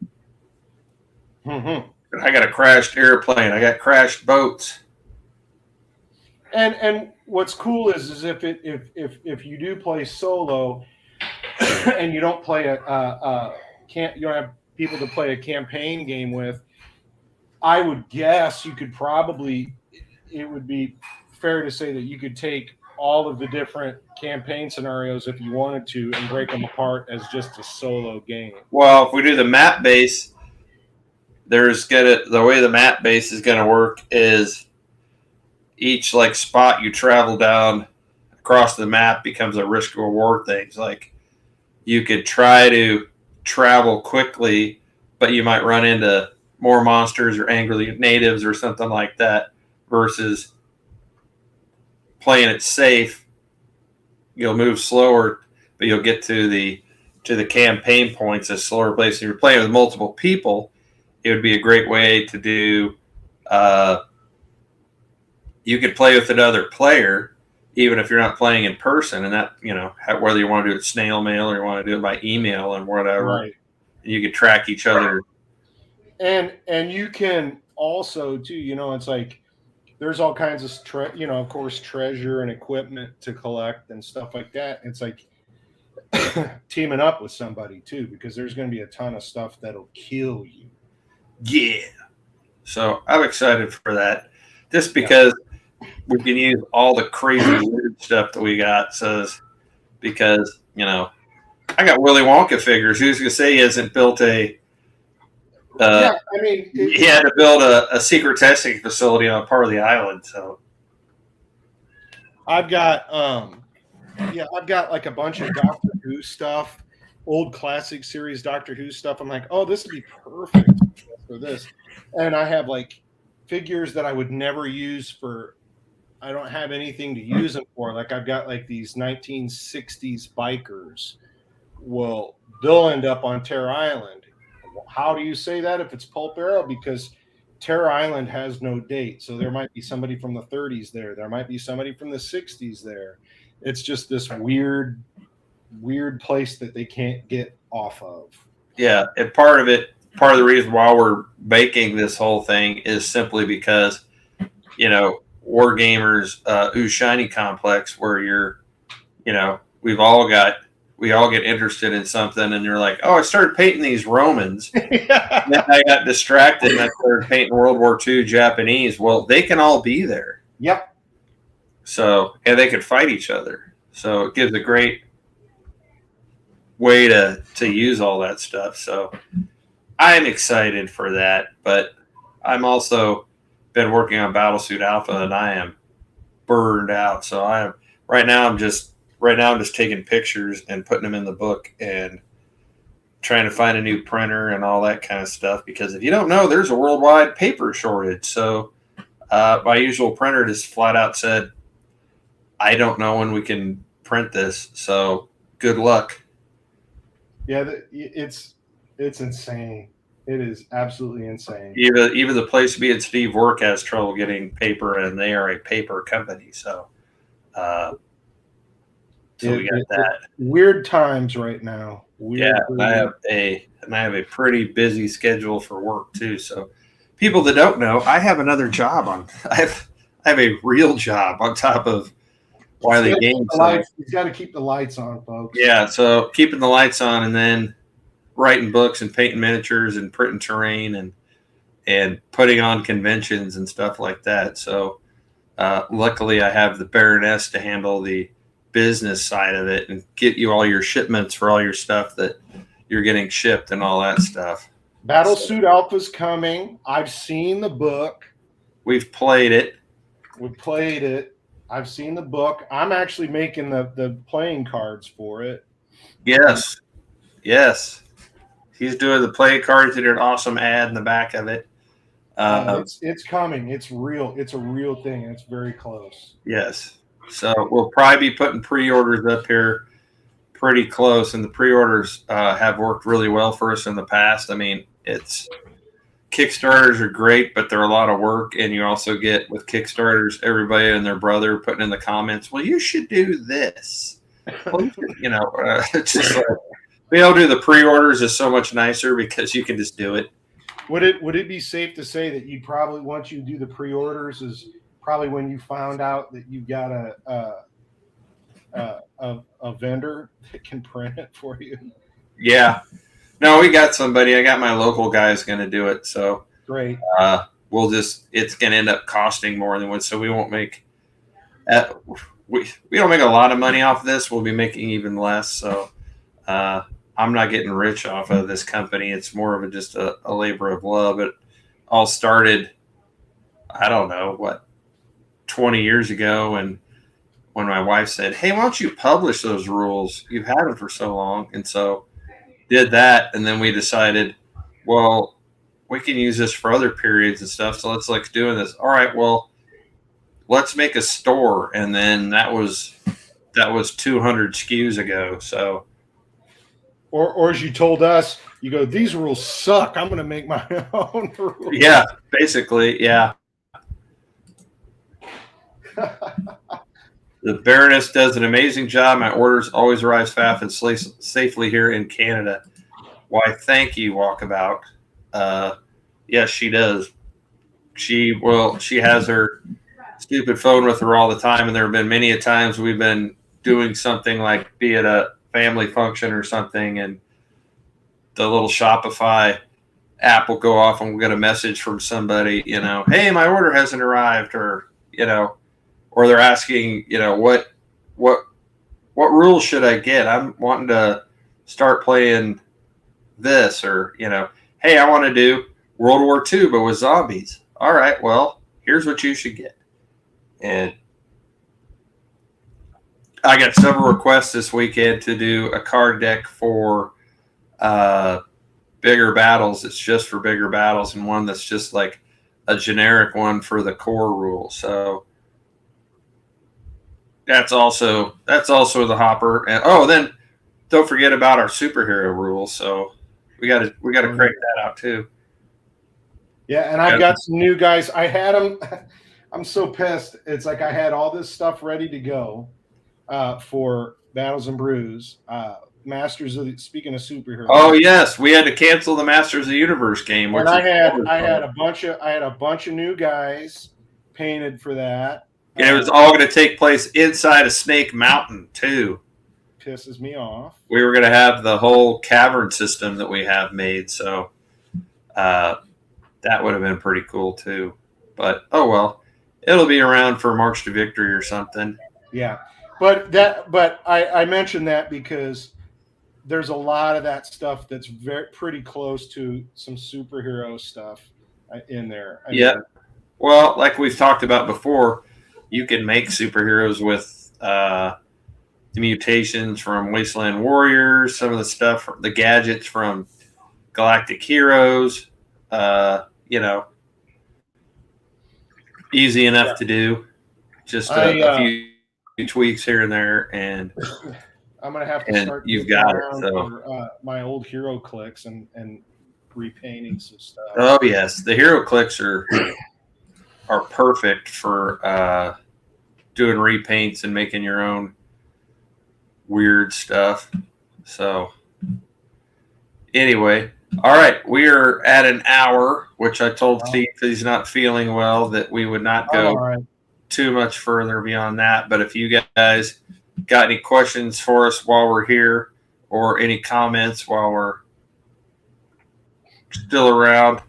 I got a crashed airplane. I got crashed boats. And what's cool is if you do play solo and you don't play you don't have people to play a campaign game with, I would guess you could probably, it would be fair to say that you could take all of the different campaign scenarios if you wanted to and break them apart as just a solo game. Well, if we do the map base, the way the map base is gonna work is each like spot you travel down across the map becomes a risk reward thing. It's like you could try to travel quickly, but you might run into more monsters or angry natives or something like that, versus playing it safe. You'll move slower, but you'll get to the campaign points at slower pace. If you're playing with multiple people, it would be a great way to do. You could play with another player, even if you're not playing in person, and that whether you want to do it snail mail or you want to do it by email and whatever, Right. and you could track each other. And you can also too, it's like there's all kinds of of course, treasure and equipment to collect and stuff like that. It's like teaming up with somebody too, because there's going to be a ton of stuff that'll kill you. Yeah. So I'm excited for that, just because we can use all the crazy weird stuff that we got. Because I got Willy Wonka figures. Who's gonna say he hasn't built a? He had to build a secret testing facility on part of the island. So I've got like a bunch of Doctor Who stuff, old classic series Doctor Who stuff. I'm like, oh, this would be perfect for this. And I have like figures that I would never use for. I don't have anything to use them for. Like I've got like these 1960s bikers. Well, they'll end up on Terror Island. How do you say that if it's Pulp Arrow? Because Terror Island has no date. So there might be somebody from the 30s there. There might be somebody from the 60s there. It's just this weird place that they can't get off of. Yeah, and part of the reason why we're making this whole thing is simply because, War Gamers, Ooh Shiny Complex, where we all get interested in something, and you're like, oh, I started painting these Romans. And then I got distracted and I started painting World War II Japanese. Well, they can all be there. Yep. So, and they can fight each other. So it gives a great way to use all that stuff. So I'm excited for that, but I'm also been working on Battlesuit Alpha, and I am burned out. So right now I'm just taking pictures and putting them in the book and trying to find a new printer and all that kind of stuff. Because if you don't know, there's a worldwide paper shortage. So my usual printer just flat out said, I don't know when we can print this. So good luck. Yeah, it's insane. It is absolutely insane. Even the place me and Steve work has trouble getting paper, and they are a paper company. So we got that. Weird times right now. And I have a pretty busy schedule for work too. So people that don't know, I have another job I have a real job on top of Wiley Games. You've got to keep the lights on, folks. Yeah, so keeping the lights on, and then writing books and painting miniatures and printing terrain and putting on conventions and stuff like that. So luckily I have the Baroness to handle the business side of it and get you all your shipments for all your stuff that you're getting shipped and all that stuff. Battlesuit Alpha's coming. I've seen the book. We've played it. I've seen the book. I'm actually making the playing cards for it. Yes. He's doing the playing cards. He did an awesome ad in the back of it. It's coming. It's real. It's a real thing. It's very close. Yes. So we'll probably be putting pre-orders up here pretty close, and the pre-orders have worked really well for us in the past. I mean, Kickstarters are great, but they're a lot of work, and you also get with Kickstarters everybody and their brother putting in the comments, well, you should do this. Well, it's just like, being able to do the pre-orders is so much nicer because you can just do it. Would it be safe to say that you probably, once you do the pre-orders, is probably when you found out that you got a vendor that can print it for you? Yeah. No, we got somebody. I got my local guys going to do it. So great. It's going to end up costing more than what, so we won't make, we don't make a lot of money off this. We'll be making even less. So, I'm not getting rich off of this company. It's more of just a labor of love. It all started, I don't know, 20 years ago. And when my wife said, hey, why don't you publish those rules? You've had them for so long. And so did that. And then we decided, well, we can use this for other periods and stuff. So let's like doing this. All right, well, let's make a store. And then that was 200 SKUs ago. So, Or as you told us, you go, these rules suck. I'm going to make my own rules. Yeah, basically, yeah. The Baroness does an amazing job. My orders always arrive fast and safely here in Canada. Why, thank you, Walkabout. Yes, she does. She has her stupid phone with her all the time, and there have been many a times we've been doing something like be it a family function or something, and the little Shopify app will go off and we'll get a message from somebody, hey, my order hasn't arrived, or or they're asking, what rules should I get? I'm wanting to start playing this, or hey, I want to do World War II but with zombies. All right, well, here's what you should get. And I got several requests this weekend to do a card deck for bigger battles. It's just for bigger battles, and one that's just like a generic one for the core rule. So that's also the hopper. And then don't forget about our superhero rules. So we got to crank that out too. Yeah, and I've got some new guys. I had them. I'm so pissed. It's like I had all this stuff ready to go for Battles and Brews. Speaking of superheroes. Oh yes, we had to cancel the Masters of the Universe game. And I had a bunch of new guys painted for that. And it was all going to take place inside of Snake Mountain too. Pisses me off. We were going to have the whole cavern system that we have made, so that would have been pretty cool too. But oh well, it'll be around for March to Victory or something. Yeah, but I mentioned that because there's a lot of that stuff that's pretty close to some superhero stuff in there. Well, like we've talked about before, you can make superheroes with the mutations from Wasteland Warriors, some of the stuff, the gadgets from Galactic Heroes. Easy enough to do. Just a few tweaks here and there, and I'm gonna have to start. You've got it. So for, my old hero clicks and repainting some stuff. Oh yes, the hero clicks are perfect for doing repaints and making your own weird stuff. So anyway, all right, we are at an hour, which I told Steve he's not feeling well that we would not go too much further beyond that. But if you guys got any questions for us while we're here, or any comments while we're still around,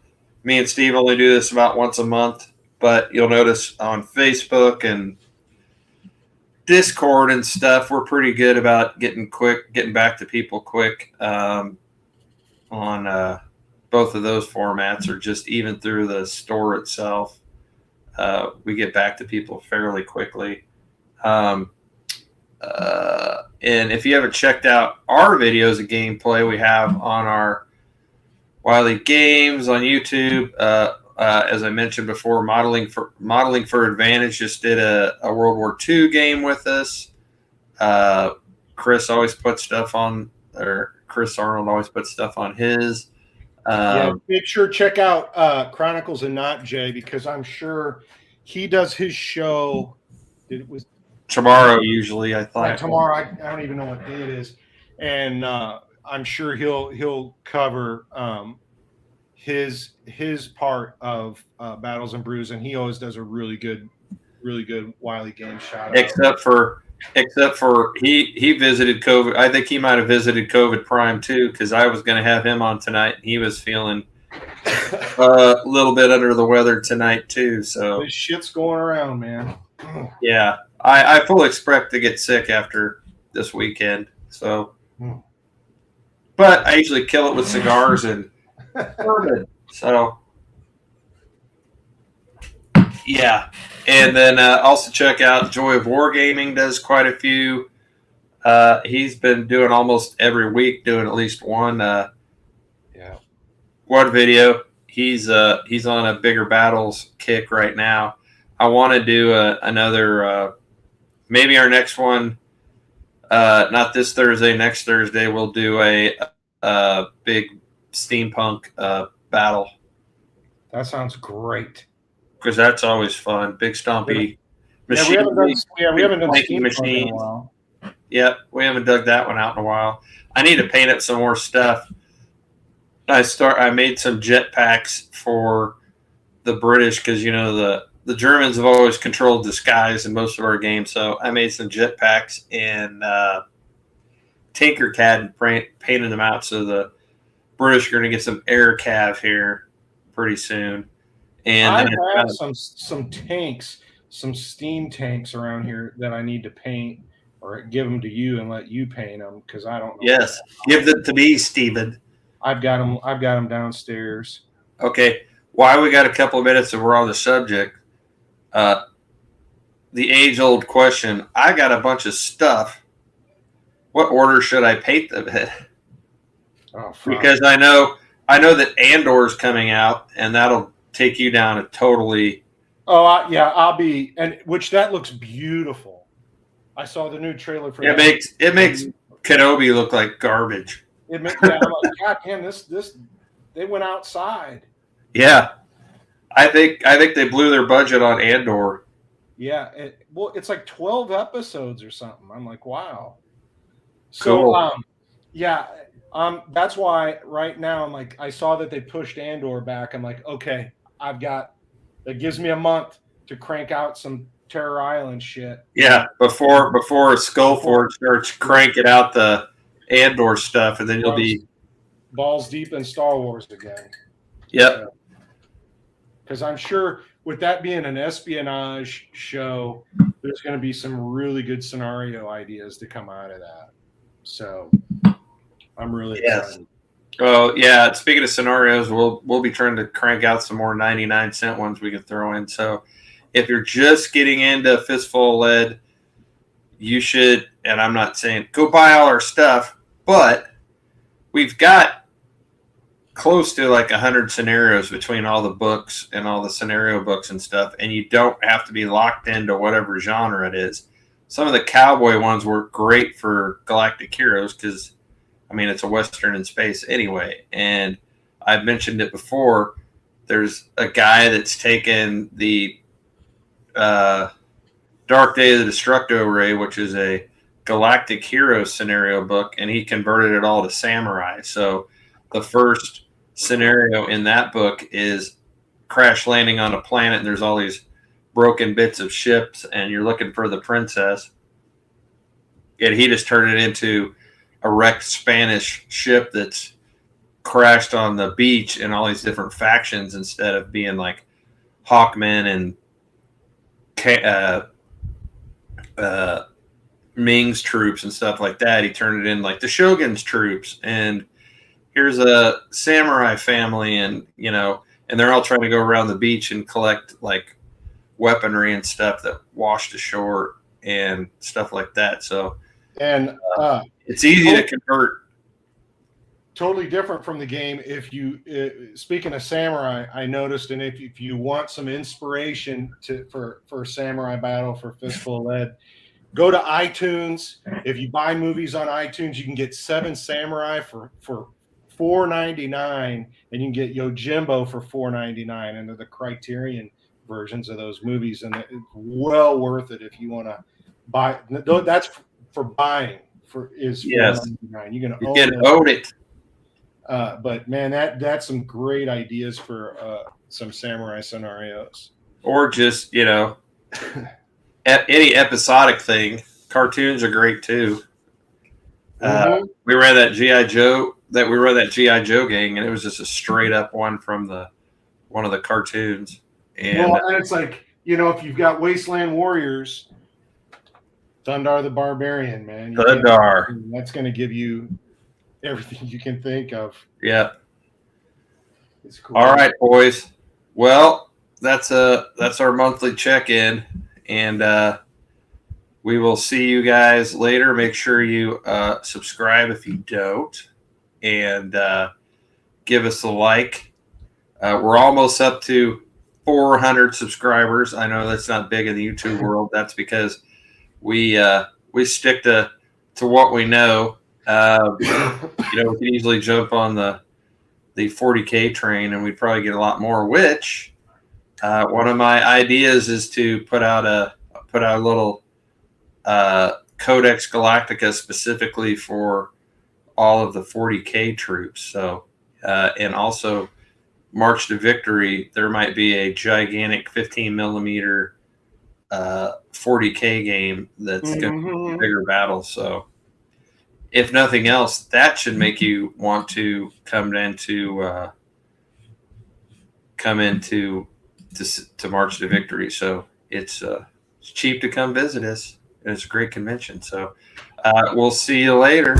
me and Steve only do this about once a month, but you'll notice on Facebook and Discord and stuff, we're pretty good about getting back to people quick on both of those formats, or just even through the store itself. We get back to people fairly quickly. And if you haven't checked out our videos of gameplay we have on our Wiley Games on YouTube, as I mentioned before, Modeling for Advantage just did a World War II game with us. Chris always puts stuff on, or Chris Arnold always puts stuff on his. Make sure check out Chronicles and Not Jay, because I'm sure he does his show. It was tomorrow usually, I thought. Tomorrow, I don't even know what day it is, and I'm sure he'll cover his part of Battles and Brews, and he always does a really good Wiley Game shout out. Except for he visited COVID. I think he might have visited COVID Prime too, because I was going to have him on tonight. He was feeling a little bit under the weather tonight too. So this shit's going around, man. Yeah, I fully expect to get sick after this weekend. So, but I usually kill it with cigars and bourbon. So, yeah. And then also check out Joy of Wargaming does quite a few. He's been doing almost every week, doing at least one video. He's on a bigger battles kick right now. I want to do another, maybe our next one, not this Thursday, next Thursday, we'll do a big steampunk battle, That sounds great. because that's always fun. Big stompy Yeah, machine. we haven't done Big steampunk in a machines. while. Yep, we haven't dug that one out in a while. I need to paint up some more stuff. I made some jetpacks for the British, because the Germans have always controlled the skies in most of our games. So I made some jetpacks in Tinkercad and painted them out. So the British are going to get some air cav here pretty soon. And I then have some tanks, some steam tanks around here that I need to paint, or give them to you and let you paint them, because I don't know. yes, give them to me, Steven. I've got them downstairs. Okay, while we got a couple of minutes and we're on the subject, the age-old question: I got a bunch of stuff. What order should I paint them in? Oh, fuck. Because I know that Andor's coming out, and that'll take you down a totally. Oh, yeah, I'll be, and which that looks beautiful. I saw the new trailer for that. It makes Kenobi look like garbage. I'm like, God damn, this they went outside. Yeah, I think they blew their budget on Andor. Yeah, it's like 12 episodes or something. I'm like, wow. So, Cool. that's why right now I'm like, I saw that they pushed Andor back. I'm like, okay, that gives me a month to crank out some Terror Island shit. Yeah, before Skullforge starts cranking out the Andor stuff, and then you'll be balls deep in Star Wars again. Yep. Because I'm sure with that being an espionage show, there's going to be some really good scenario ideas to come out of that. So I'm really excited. Oh yeah. Speaking of scenarios, we'll be trying to crank out some more 99-cent ones we can throw in. So if you're just getting into Fistful of Lead, you should, and I'm not saying go buy all our stuff, but we've got close to like 100 scenarios between all the books and all the scenario books and stuff, and you don't have to be locked into whatever genre it is. Some of the cowboy ones work great for Galactic Heroes because, I mean, it's a Western in space anyway. And I've mentioned it before. There's a guy that's taken the Dark Day of the Destructo Ray, which is a Galactic Heroes scenario book, and he converted it all to samurai. So the first scenario in that book is crash landing on a planet, and there's all these broken bits of ships, and you're looking for the princess. And he just turned it into a wrecked Spanish ship that's crashed on the beach and all these different factions instead of being like Hawkmen and Ming's troops and stuff like that. He turned it in like the Shogun's troops, and here's a samurai family, and and they're all trying to go around the beach and collect like weaponry and stuff that washed ashore and stuff like that. So and it's easy to convert. Totally different from the game. If you speaking of samurai, I noticed, and if you want some inspiration for samurai battle for Fistful of Lead, go to iTunes. If you buy movies on iTunes, you can get 7 Samurai for $4.99, and you can get Yojimbo for $4.99, and they're the Criterion versions of those movies, and it's well worth it if you want to buy. That's for buying. Yes, $4.99. You can own it. But man, that's some great ideas for some samurai scenarios, or just any episodic thing. Cartoons are great too. We ran that GI Joe gang, and it was just a straight up one from one of the cartoons. And it's like if you've got Wasteland Warriors, Thundar the Barbarian, man, that's going to give you everything you can think of. Yeah. It's cool. All right, boys. Well, that's our monthly check-in, and we will see you guys later. Make sure you subscribe if you don't, and give us a like. We're almost up to 400 subscribers. I know that's not big in the YouTube world. That's because we stick to what we know. We could easily jump on the 40K train, and we'd probably get a lot more. Which one of my ideas is to put out a little Codex Galactica specifically for all of the 40K troops. So, and also March to Victory, there might be a gigantic 15 millimeter 40K game that's going to be a bigger battle. So, if nothing else, that should make you want to come into to March to Victory. So it's cheap to come visit us. And it's a great convention. So we'll see you later.